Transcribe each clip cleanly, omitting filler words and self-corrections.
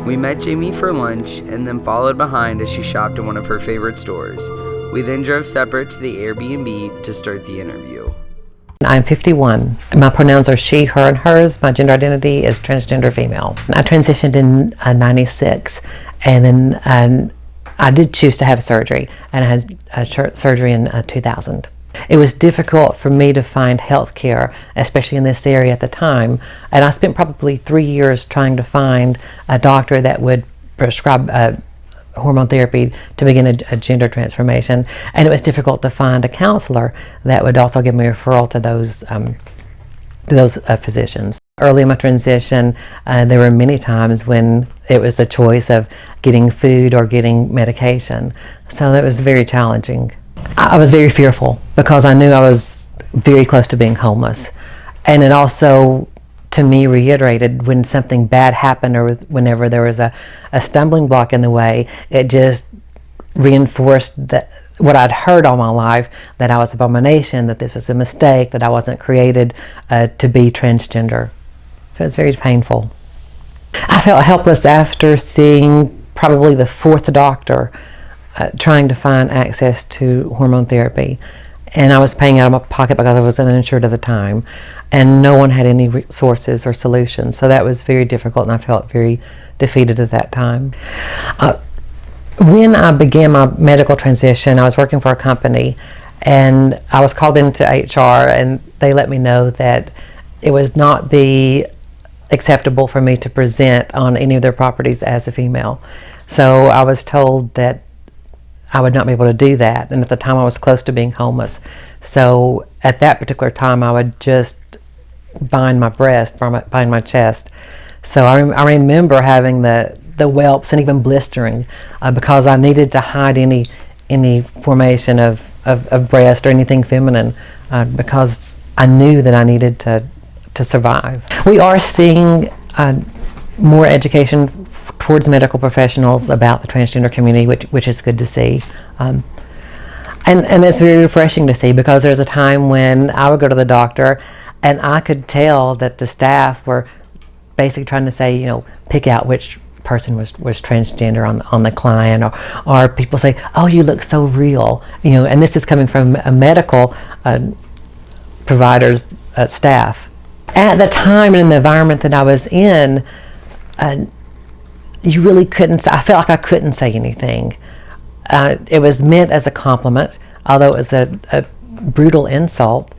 We met Jaime for lunch and then followed behind as she shopped at one of her favorite stores. We then drove separate to the Airbnb to start the interview. I'm 51. My pronouns are she, her, and hers. My gender identity is transgender female. I transitioned in 96, and then I did choose to have surgery, and I had surgery in 2000. It was difficult for me to find health care, especially in this area at the time, and I spent probably 3 years trying to find a doctor that would prescribe hormone therapy to begin a gender transformation, and it was difficult to find a counselor that would also give me a referral to those physicians. Early in my transition, there were many times when it was the choice of getting food or getting medication, so that was very challenging. I was very fearful because I knew I was very close to being homeless, and it also to me reiterated when something bad happened or whenever there was a stumbling block in the way, it just reinforced that what I'd heard all my life, that I was an abomination, that this was a mistake, that I wasn't created to be transgender. So it's very painful. I felt helpless after seeing probably the fourth doctor trying to find access to hormone therapy. And I was paying out of my pocket because I was uninsured at the time, and no one had any resources or solutions. So that was very difficult, and I felt very defeated at that time. When I began my medical transition, I was working for a company, and I was called into HR, and they let me know that it would not be acceptable for me to present on any of their properties as a female. So I was told that I would not be able to do that, and at the time I was close to being homeless. So at that particular time I would just bind my breast, bind my chest. So I remember having the whelps and even blistering because I needed to hide any formation of breast or anything feminine because I knew that I needed to survive. We are seeing more education towards medical professionals about the transgender community, which is good to see. And it's very refreshing to see, because there's a time when I would go to the doctor and I could tell that the staff were basically trying to say, pick out which person was transgender on the client, or people say, oh, you look so real, and this is coming from a medical provider's staff. At the time and in the environment that I was in, you really couldn't, I felt like I couldn't say anything. It was meant as a compliment, although it was a brutal insult,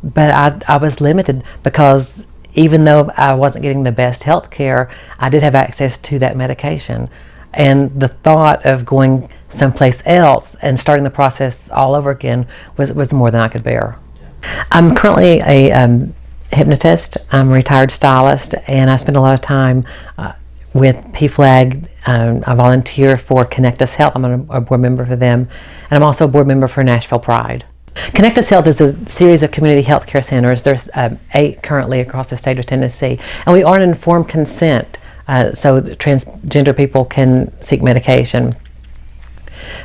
but I was limited because even though I wasn't getting the best health care, I did have access to that medication. And the thought of going someplace else and starting the process all over again was more than I could bear. I'm currently a hypnotist. I'm a retired stylist, and I spend a lot of time with PFLAG. I volunteer for Connect Us Health. I'm a board member for them, and I'm also a board member for Nashville Pride. Connect Us Health is a series of community health care centers. There's 8 currently across the state of Tennessee, and we are an informed consent, so transgender people can seek medication.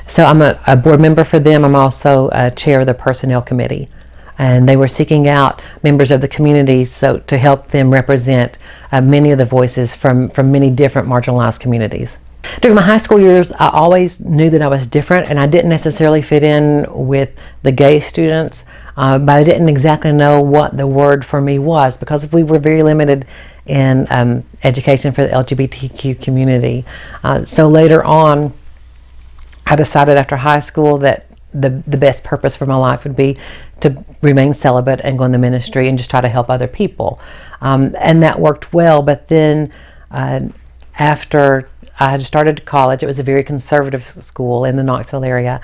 So I'm a board member for them. I'm also chair of the personnel committee, and they were seeking out members of the community to help them represent many of the voices from many different marginalized communities. During my high school years, I always knew that I was different, and I didn't necessarily fit in with the gay students, but I didn't exactly know what the word for me was, because we were very limited in education for the LGBTQ community. So later on, I decided after high school that the best purpose for my life would be to remain celibate and go in the ministry and just try to help other people. And that worked well, but then after I had started college, it was a very conservative school in the Knoxville area.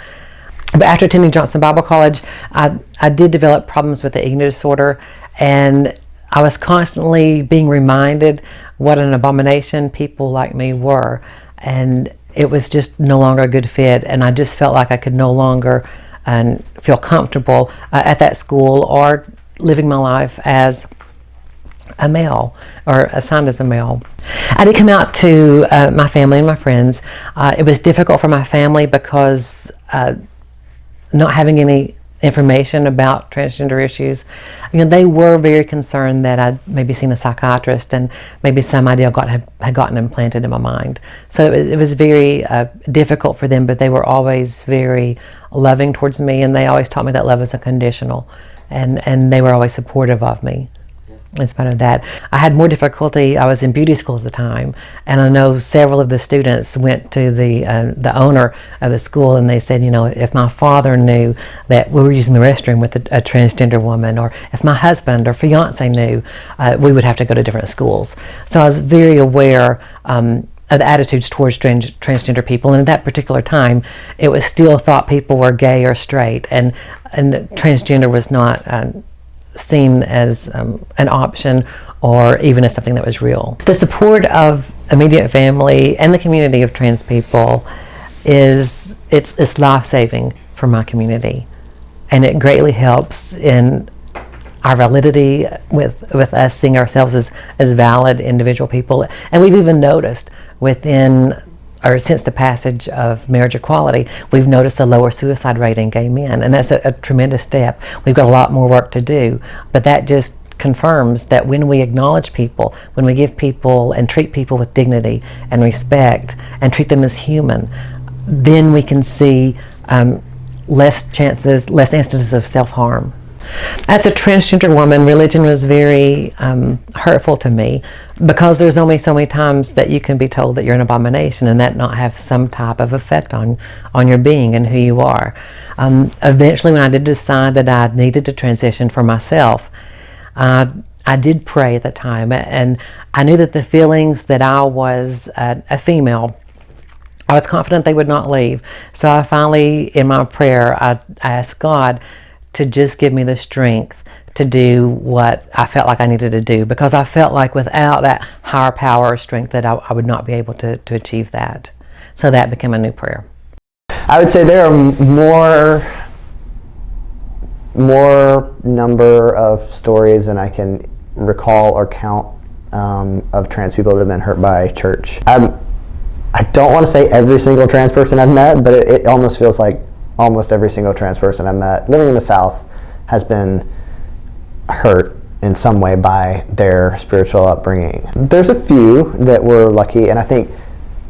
But after attending Johnson Bible College, I did develop problems with the eating disorder, and I was constantly being reminded what an abomination people like me were. And it was just no longer a good fit, and I just felt like I could no longer feel comfortable at that school or living my life as a male or assigned as a male. I did come out to my family and my friends. It was difficult for my family because not having any information about transgender issues, they were very concerned that I'd maybe seen a psychiatrist and maybe some idea had gotten implanted in my mind. So it was very difficult for them, but they were always very loving towards me, and they always taught me that love is unconditional, and they were always supportive of me. In spite of that, I had more difficulty. I was in beauty school at the time, and I know several of the students went to the owner of the school, and they said, if my father knew that we were using the restroom with a transgender woman, or if my husband or fiance knew, we would have to go to different schools. So I was very aware of the attitudes towards transgender people, and at that particular time, it was still thought people were gay or straight, and transgender was not seen as an option or even as something that was real. The support of immediate family and the community of trans people it's life-saving for my community, and it greatly helps in our validity with us seeing ourselves as valid individual people. And we've even noticed since the passage of marriage equality, we've noticed a lower suicide rate in gay men, and that's a tremendous step. We've got a lot more work to do, but that just confirms that when we acknowledge people, when we give people and treat people with dignity and respect and treat them as human, then we can see less instances of self-harm. As a transgender woman, religion was very hurtful to me, because there's only so many times that you can be told that you're an abomination and that not have some type of effect on your being and who you are. Eventually, when I did decide that I needed to transition for myself, I did pray at the time, and I knew that the feelings that I was a female, I was confident they would not leave. So I finally, in my prayer, I asked God to just give me the strength to do what I felt like I needed to do, because I felt like without that higher power or strength that I would not be able to achieve that. So that became a new prayer. I would say there are more number of stories than I can recall or count of trans people that have been hurt by church. I don't want to say every single trans person I've met, but it almost feels like almost every single trans person I've met living in the South has been hurt in some way by their spiritual upbringing. There's a few that were lucky, and I think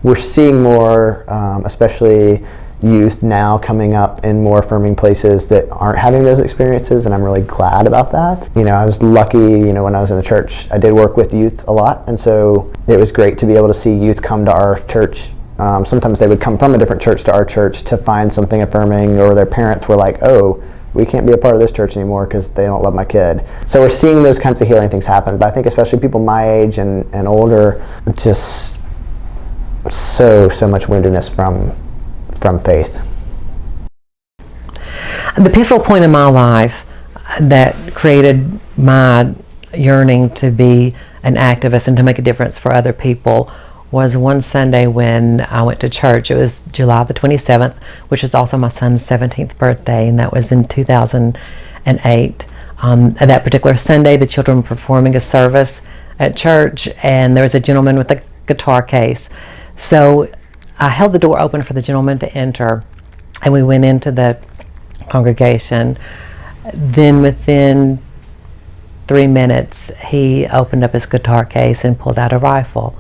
we're seeing more, especially youth now coming up in more affirming places that aren't having those experiences, and I'm really glad about that. I was lucky, when I was in the church, I did work with youth a lot, and so it was great to be able to see youth come to our church. Sometimes they would come from a different church to our church to find something affirming, or their parents were like, oh, we can't be a part of this church anymore because they don't love my kid. So we're seeing those kinds of healing things happen, but I think especially people my age and older, just so much woundedness from faith. The pivotal point in my life that created my yearning to be an activist and to make a difference for other people was one Sunday when I went to church. It was July the 27th, which is also my son's 17th birthday, and that was in 2008. At that particular Sunday, the children were performing a service at church, and there was a gentleman with a guitar case. So I held the door open for the gentleman to enter, and we went into the congregation. Then within 3 minutes, he opened up his guitar case and pulled out a rifle.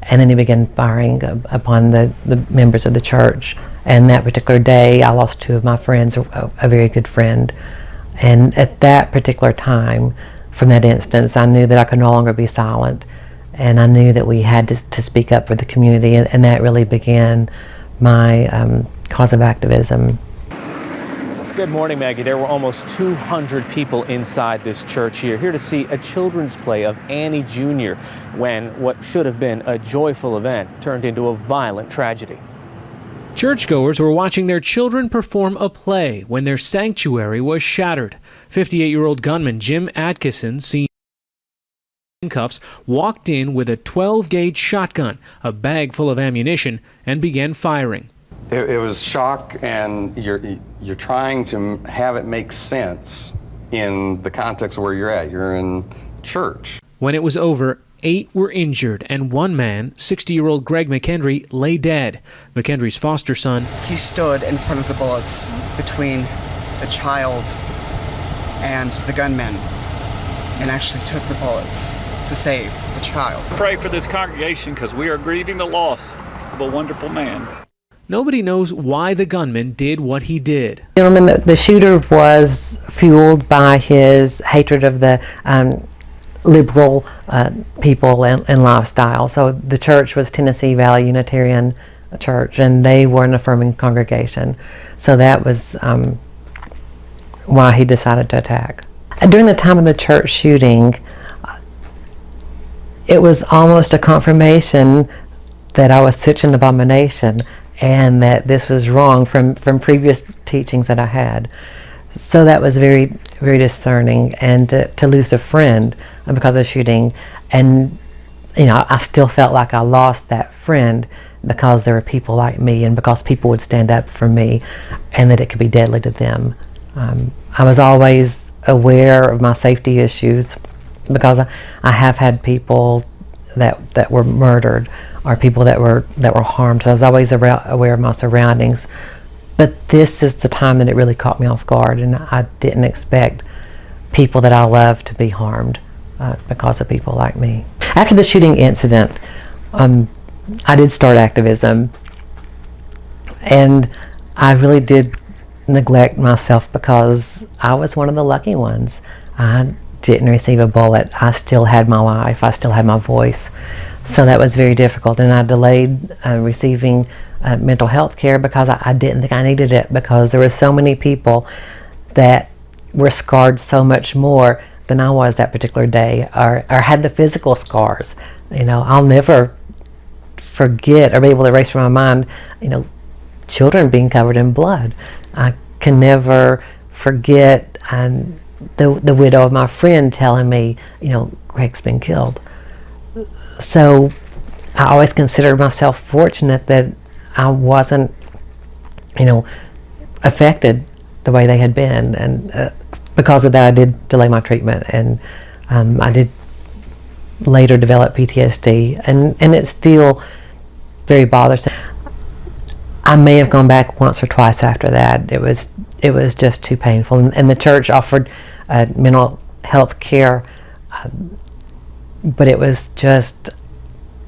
And then he began firing upon the members of the church. And that particular day, I lost two of my friends, a very good friend. And at that particular time, from that instance, I knew that I could no longer be silent. And I knew that we had to speak up for the community. And that really began my cause of activism. Good morning, Maggie. There were almost 200 people inside this church here to see a children's play of Annie Jr. when what should have been a joyful event turned into a violent tragedy. Churchgoers were watching their children perform a play when their sanctuary was shattered. 58-year-old gunman Jim Atkinson, seen in cuffs, walked in with a 12-gauge shotgun, a bag full of ammunition, and began firing. It was shock, and you're trying to have it make sense in the context of where you're at. You're in church. When it was over, 8 were injured, and one man, 60-year-old Greg McHenry, lay dead. McHenry's foster son. He stood in front of the bullets between the child and the gunman and actually took the bullets to save the child. Pray for this congregation because we are grieving the loss of a wonderful man. Nobody knows why the gunman did what he did. Gentlemen, the shooter was fueled by his hatred of the liberal people and lifestyle. So the church was Tennessee Valley Unitarian Church, and they were an affirming congregation. So that was why he decided to attack. During the time of the church shooting, it was almost a confirmation that I was such an abomination and that this was wrong from previous teachings that I had. So that was very, very discerning. And to lose a friend because of shooting, and I still felt like I lost that friend because there were people like me and because people would stand up for me and that it could be deadly to them. I was always aware of my safety issues because I have had people that were murdered or people that were harmed. So I was always aware of my surroundings. But this is the time that it really caught me off guard, and I didn't expect people that I love to be harmed because of people like me. After the shooting incident, I did start activism, and I really did neglect myself because I was one of the lucky ones. I didn't receive a bullet. I still had my life. I still had my voice. So that was very difficult, and I delayed receiving mental health care because I didn't think I needed it, because there were so many people that were scarred so much more than I was that particular day, or had the physical scars. I'll never forget or be able to erase from my mind, children being covered in blood. I can never forget the widow of my friend telling me, Greg's been killed. So I always considered myself fortunate that I wasn't, affected the way they had been. And because of that, I did delay my treatment, and I did later develop PTSD, and it's still very bothersome. I may have gone back once or twice after that. It was just too painful, and the church offered mental health care, but it was just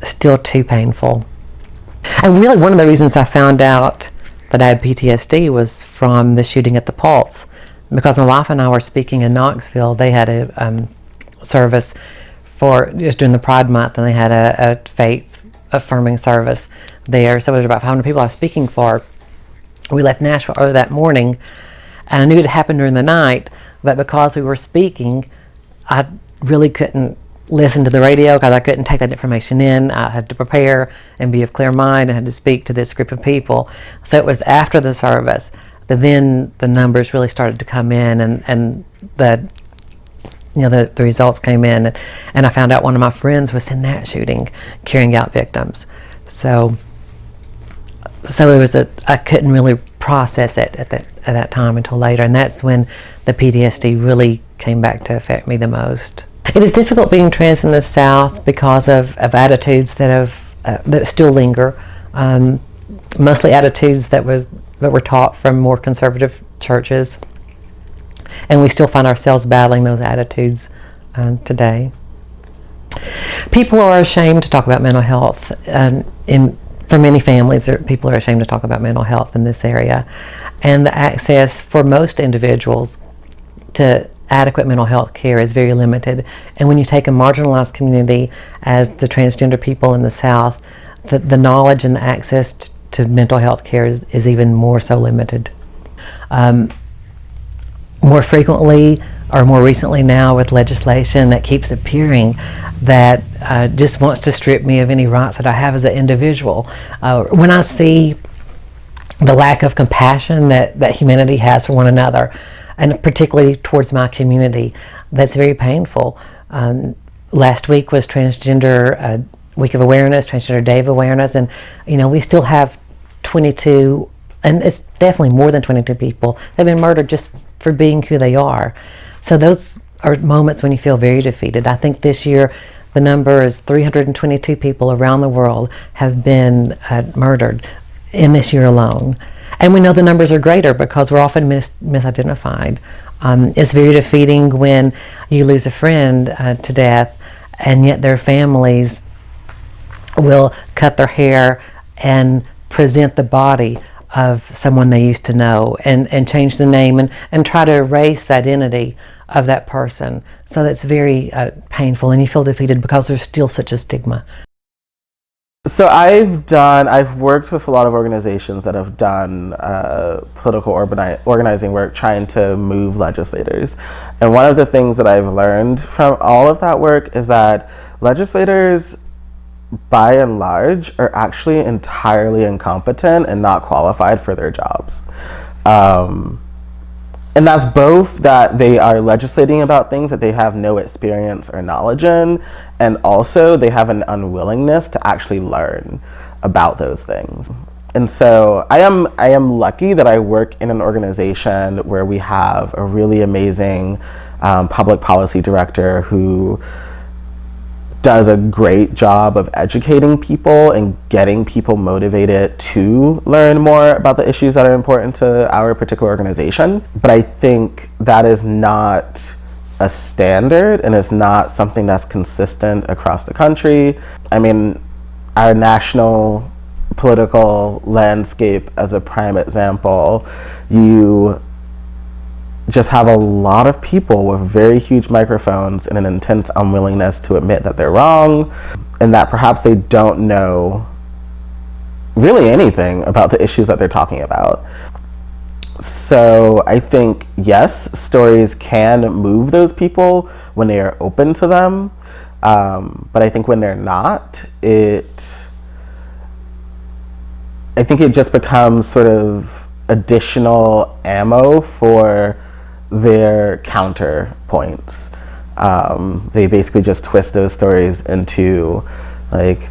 still too painful. And really, one of the reasons I found out that I had PTSD was from the shooting at the Pulse, because my wife and I were speaking in Knoxville. They had a service for just during the Pride Month, and they had a faith affirming service there. So it was about 500 people I was speaking for. We left Nashville early that morning, and I knew it happened during the night, but because we were speaking, I really couldn't listen to the radio because I couldn't take that information in. I had to prepare and be of clear mind. I had to speak to this group of people. So it was after the service that then the numbers really started to come in, and the results came in, and I found out one of my friends was in that shooting carrying out victims. So it was I couldn't really process it at that time until later, and that's when the PTSD really came back to affect me the most. It is difficult being trans in the South because of attitudes that still linger, mostly attitudes that were taught from more conservative churches, and we still find ourselves battling those attitudes today. People are ashamed to talk about mental health, for many families, people are ashamed to talk about mental health in this area, and the access for most individuals to adequate mental health care is very limited. And when you take a marginalized community as the transgender people in the South, the knowledge and the access to mental health care is even more so limited. More frequently, or more recently now, with legislation that keeps appearing that just wants to strip me of any rights that I have as an individual. When I see the lack of compassion that humanity has for one another, and particularly towards my community, that's very painful. Last week was Transgender Week of Awareness, Transgender Day of Awareness, and we still have 22, and it's definitely more than 22 people that have been murdered just for being who they are. So those are moments when you feel very defeated. I think this year the number is 322 people around the world have been murdered in this year alone. And we know the numbers are greater because we're often misidentified. It's very defeating when you lose a friend to death, and yet their families will cut their hair and present the body of someone they used to know, and change the name and try to erase the identity of that person. So that's very painful, and you feel defeated because there's still such a stigma. So I've worked with a lot of organizations that have done political organizing work trying to move legislators. And one of the things that I've learned from all of that work is that legislators, by and large, are actually entirely incompetent and not qualified for their jobs. And that's both that they are legislating about things that they have no experience or knowledge in, and also they have an unwillingness to actually learn about those things. And so I am lucky that I work in an organization where we have a really amazing public policy director who does a great job of educating people and getting people motivated to learn more about the issues that are important to our particular organization. But I think that is not a standard, and it's not something that's consistent across the country. I mean, our national political landscape, as a prime example, you just have a lot of people with very huge microphones and an intense unwillingness to admit that they're wrong, and that perhaps they don't know really anything about the issues that they're talking about. So I think, yes, stories can move those people when they are open to them, but I think when they're not, I think it just becomes sort of additional ammo for their counterpoints. They basically just twist those stories into like,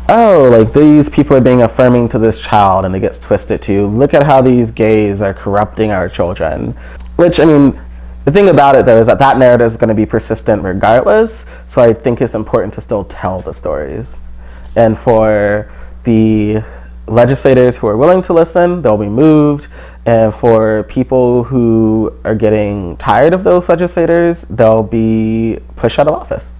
oh, like these people are being affirming to this child, and it gets twisted to, look at how these gays are corrupting our children. Which, I mean, the thing about it though is that that narrative is going to be persistent regardless, so I think it's important to still tell the stories. And for the legislators who are willing to listen, they'll be moved. And for people who are getting tired of those legislators, they'll be pushed out of office.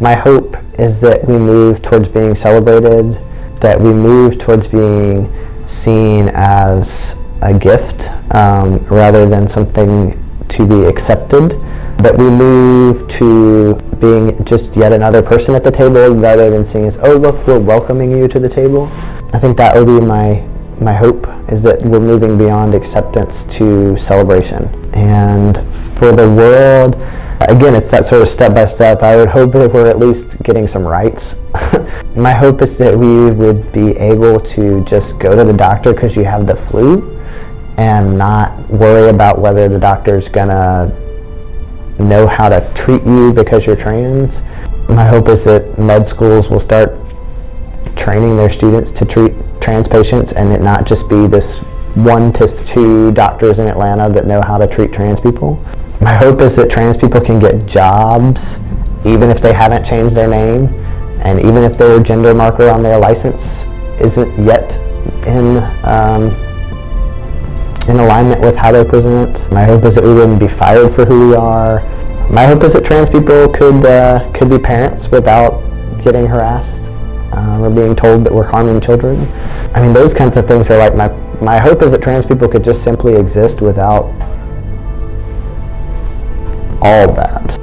My hope is that we move towards being celebrated, that we move towards being seen as a gift rather than something to be accepted, that we move to being just yet another person at the table rather than seeing as, oh look, we're welcoming you to the table. I think that would be my hope, is that we're moving beyond acceptance to celebration. And for the world, again, it's that sort of step by step. I would hope that we're at least getting some rights. My hope is that we would be able to just go to the doctor because you have the flu and not worry about whether the doctor's gonna know how to treat you because you're trans. My hope is that med schools will start training their students to treat trans patients, and it not just be this 1 to 2 doctors in Atlanta that know how to treat trans people. My hope is that trans people can get jobs even if they haven't changed their name, and even if their gender marker on their license isn't yet in alignment with how they present. My hope is that we wouldn't be fired for who we are. My hope is that trans people could be parents without getting harassed or being told that we're harming children. I mean, those kinds of things are like my hope is that trans people could just simply exist without all that.